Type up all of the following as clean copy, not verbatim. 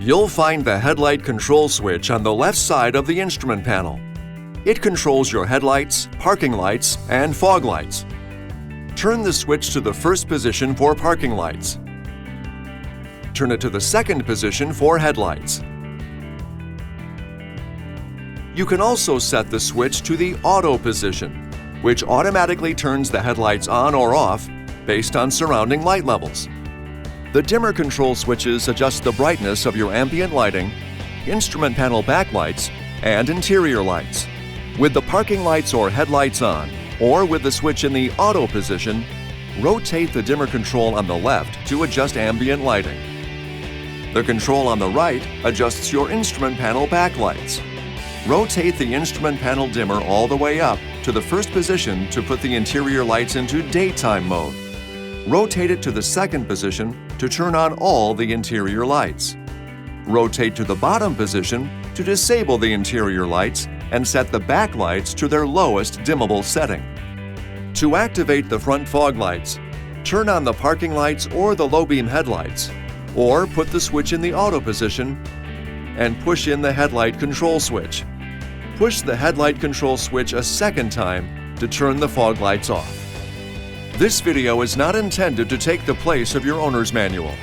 You'll find the headlight control switch on the left side of the instrument panel. It controls your headlights, parking lights, and fog lights. Turn the switch to the first position for parking lights. Turn it to the second position for headlights. You can also set the switch to the auto position, which automatically turns the headlights on or off based on surrounding light levels. The dimmer control switches adjust the brightness of your ambient lighting, instrument panel backlights, and interior lights. With the parking lights or headlights on, or with the switch in the auto position, rotate the dimmer control on the left to adjust ambient lighting. The control on the right adjusts your instrument panel backlights. Rotate the instrument panel dimmer all the way up to the first position to put the interior lights into daytime mode. Rotate it to the second position to turn on all the interior lights. Rotate to the bottom position to disable the interior lights and set the backlights to their lowest dimmable setting. To activate the front fog lights, turn on the parking lights or the low beam headlights, or put the switch in the auto position and push in the headlight control switch. Push the headlight control switch a second time to turn the fog lights off. This video is not intended to take the place of your owner's manual.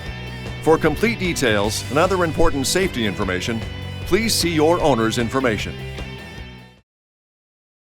For complete details and other important safety information, please see your owner's information.